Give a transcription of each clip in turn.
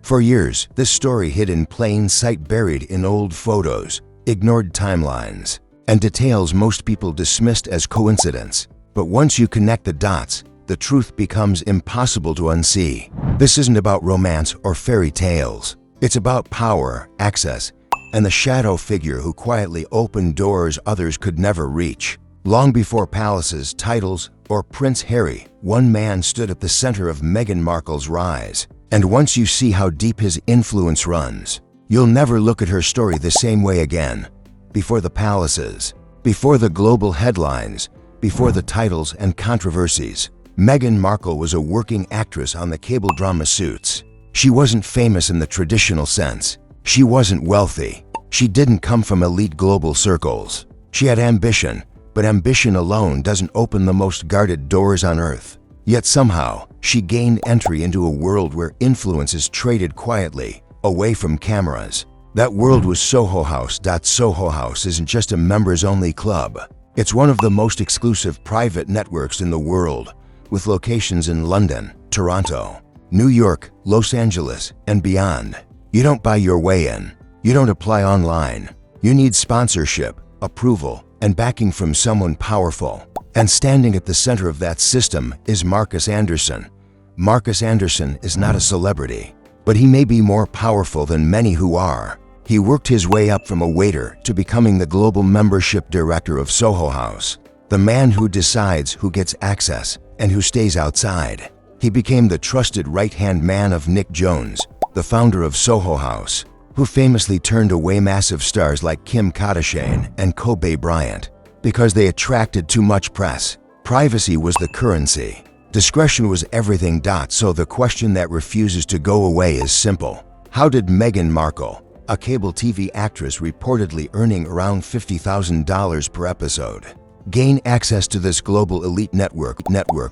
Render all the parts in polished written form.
For years, this story hid in plain sight, buried in old photos, ignored timelines, and details most people dismissed as coincidence. But once you connect the dots, the truth becomes impossible to unsee. This isn't about romance or fairy tales. It's about power, access, and the shadow figure who quietly opened doors others could never reach. Long before palaces, titles, or Prince Harry, one man stood at the center of Meghan Markle's rise. And once you see how deep his influence runs, you'll never look at her story the same way again. Before the palaces, before the global headlines, before the titles and controversies, Meghan Markle was a working actress on the cable drama Suits. She wasn't famous in the traditional sense. She wasn't wealthy. She didn't come from elite global circles. She had ambition, but ambition alone doesn't open the most guarded doors on earth. Yet somehow, she gained entry into a world where influence is traded quietly, away from cameras. That world was Soho House. Soho House isn't just a members-only club. It's one of the most exclusive private networks in the world, with locations in London, Toronto, New York, Los Angeles, and beyond. You don't buy your way in. You don't apply online. You need sponsorship, approval, and backing from someone powerful. And standing at the center of that system is Marcus Anderson. Marcus Anderson is not a celebrity, but he may be more powerful than many who are. He worked his way up from a waiter to becoming the global membership director of Soho House, the man who decides who gets access and who stays outside. He became the trusted right-hand man of Nick Jonas, the founder of Soho House, who famously turned away massive stars like Kim Kardashian and Kobe Bryant because they attracted too much press. Privacy was the currency. Discretion was everything. So the question that refuses to go away is simple. How did Meghan Markle, a cable TV actress reportedly earning around $50,000 per episode, gain access to this global elite network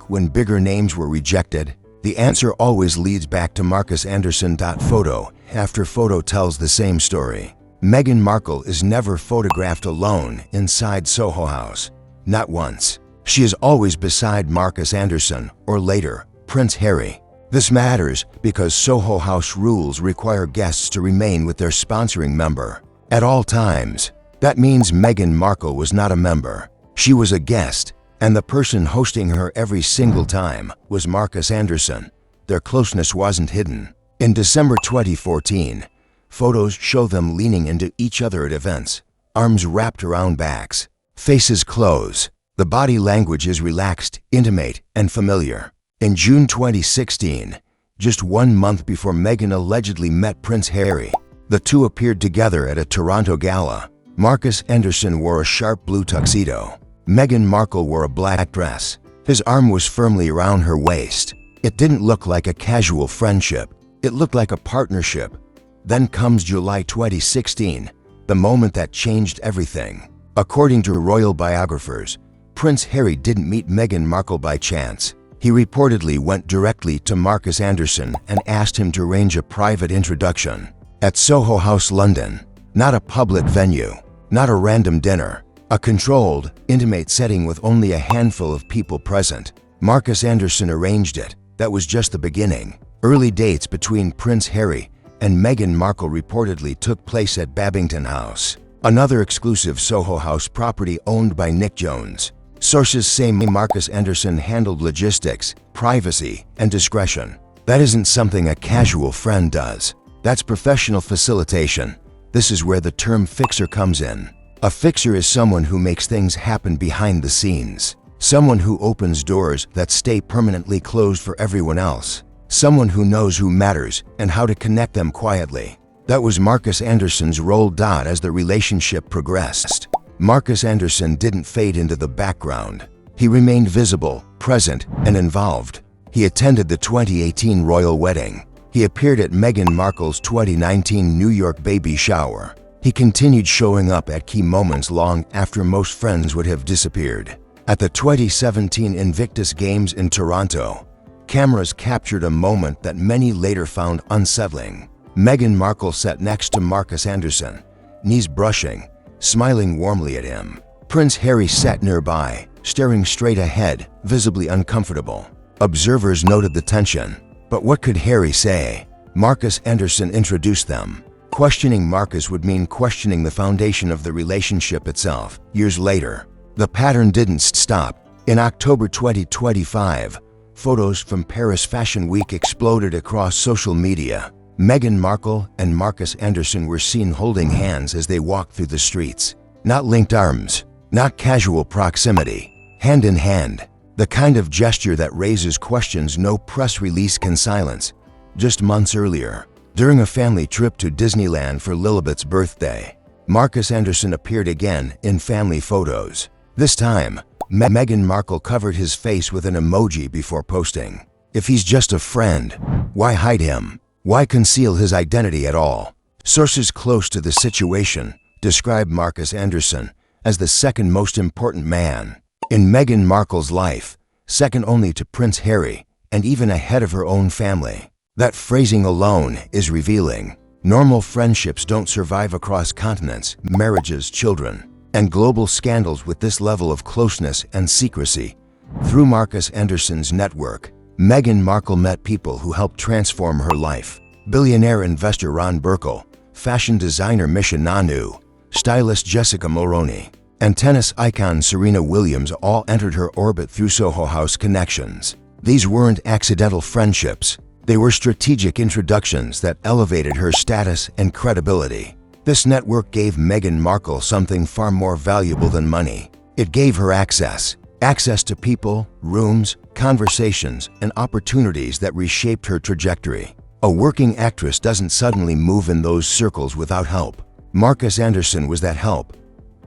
when bigger names were rejected? The answer always leads back to Marcus Anderson. Photo after photo tells the same story. Meghan Markle is never photographed alone inside Soho House. Not once. She is always beside Marcus Anderson, or later, Prince Harry. This matters because Soho House rules require guests to remain with their sponsoring member at all times. That means Meghan Markle was not a member. She was a guest, and the person hosting her every single time was Marcus Anderson. Their closeness wasn't hidden. In December 2014, photos show them leaning into each other at events, arms wrapped around backs, faces close. The body language is relaxed, intimate, and familiar. In June 2016, just 1 month before Meghan allegedly met Prince Harry, the two appeared together at a Toronto gala. Marcus Anderson wore a sharp blue tuxedo. Meghan Markle wore a black dress. His arm was firmly around her waist. It didn't look like a casual friendship. It looked like a partnership. Then comes July 2016, the moment that changed everything. According to royal biographers, Prince Harry didn't meet Meghan Markle by chance. He reportedly went directly to Marcus Anderson and asked him to arrange a private introduction at Soho House, London. Not a public venue, not a random dinner, a controlled, intimate setting with only a handful of people present. Marcus Anderson arranged it. That was just the beginning. Early dates between Prince Harry and Meghan Markle reportedly took place at Babington House, another exclusive Soho House property owned by Nick Jonas. Sources say Marcus Anderson handled logistics, privacy, and discretion. That isn't something a casual friend does. That's professional facilitation. This is where the term fixer comes in. A fixer is someone who makes things happen behind the scenes. Someone who opens doors that stay permanently closed for everyone else. Someone who knows who matters and how to connect them quietly. That was Marcus Anderson's role. As the relationship progressed, Marcus Anderson didn't fade into the background. He remained visible, present, and involved. He attended the 2018 royal wedding. He appeared at Meghan Markle's 2019 New York baby shower. He continued showing up at key moments long after most friends would have disappeared. At the 2017 Invictus Games in Toronto, cameras captured a moment that many later found unsettling. Meghan Markle sat next to Marcus Anderson, knees brushing, smiling warmly at him. Prince Harry sat nearby, staring straight ahead, visibly uncomfortable. Observers noted the tension. But what could Harry say? Marcus Anderson introduced them. Questioning Marcus would mean questioning the foundation of the relationship itself. Years later, the pattern didn't stop. In October 2025, photos from Paris Fashion Week exploded across social media. Meghan Markle and Marcus Anderson were seen holding hands as they walked through the streets. Not linked arms, not casual proximity, hand in hand. The kind of gesture that raises questions no press release can silence. Just months earlier, during a family trip to Disneyland for Lilibet's birthday, Marcus Anderson appeared again in family photos. This time, Meghan Markle covered his face with an emoji before posting. If he's just a friend, why hide him? Why conceal his identity at all? Sources close to the situation describe Marcus Anderson as the second most important man in Meghan Markle's life, second only to Prince Harry and even ahead of her own family. That phrasing alone is revealing. Normal friendships don't survive across continents, marriages, children, and global scandals with this level of closeness and secrecy. Through Marcus Anderson's network, Meghan Markle met people who helped transform her life. Billionaire investor Ron Burkle, fashion designer Misha Nanu, stylist Jessica Mulroney, and tennis icon Serena Williams all entered her orbit through Soho House connections. These weren't accidental friendships. They were strategic introductions that elevated her status and credibility. This network gave Meghan Markle something far more valuable than money. It gave her access to people, rooms, conversations, and opportunities that reshaped her trajectory. A working actress doesn't suddenly move in those circles without help. Marcus Anderson was that help.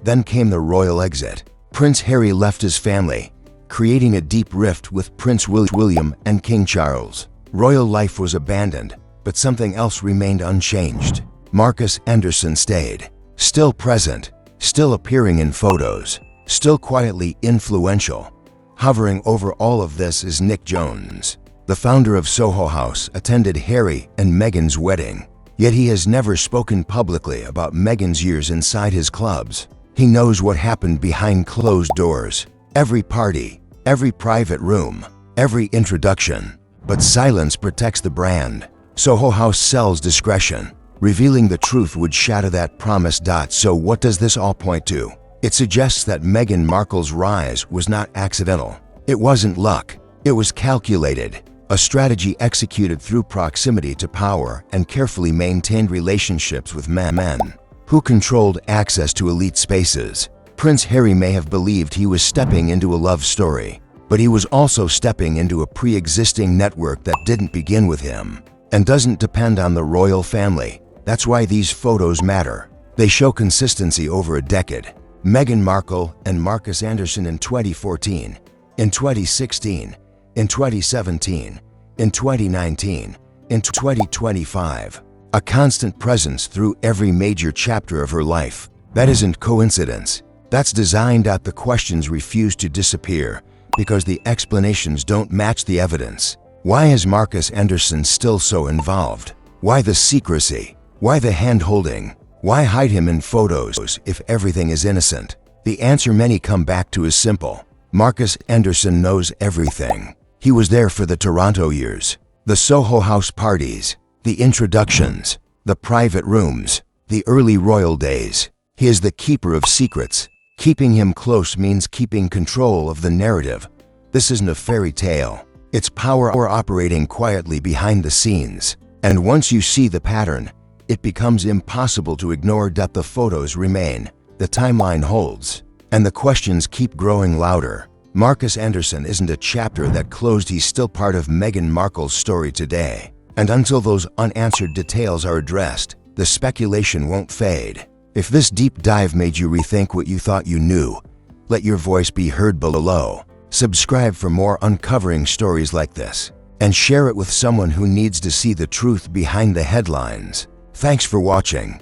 Then came the royal exit. Prince Harry left his family, creating a deep rift with Prince William and King Charles. Royal life was abandoned, but something else remained unchanged. Marcus Anderson stayed, still present, still appearing in photos, still quietly influential. Hovering over all of this is Nick Jones. The founder of Soho House attended Harry and Meghan's wedding, yet he has never spoken publicly about Meghan's years inside his clubs. He knows what happened behind closed doors, every party, every private room, every introduction. But silence protects the brand. Soho House sells discretion. Revealing the truth would shatter that promise. So what does this all point to? It suggests that Meghan Markle's rise was not accidental. It wasn't luck. It was calculated. A strategy executed through proximity to power and carefully maintained relationships with men who controlled access to elite spaces. Prince Harry may have believed he was stepping into a love story, but he was also stepping into a pre-existing network that didn't begin with him and doesn't depend on the royal family. That's why these photos matter. They show consistency over a decade. Meghan Markle and Marcus Anderson in 2014, in 2016, in 2017, in 2019, in 2025. A constant presence through every major chapter of her life. That isn't coincidence. That's designed. The questions refuse to disappear because the explanations don't match the evidence. Why is Marcus Anderson still so involved? Why the secrecy? Why the hand-holding? Why hide him in photos if everything is innocent? The answer many come back to is simple. Marcus Anderson knows everything. He was there for the Toronto years, the Soho House parties, the introductions, the private rooms, the early royal days. He is the keeper of secrets. Keeping him close means keeping control of the narrative. This isn't a fairy tale. It's power operating quietly behind the scenes. And once you see the pattern, it becomes impossible to ignore. The photos remain, the timeline holds, and the questions keep growing louder. Marcus Anderson isn't a chapter that closed. He's still part of Meghan Markle's story today. And until those unanswered details are addressed, the speculation won't fade. If this deep dive made you rethink what you thought you knew, let your voice be heard below. Subscribe for more uncovering stories like this, and share it with someone who needs to see the truth behind the headlines. Thanks for watching.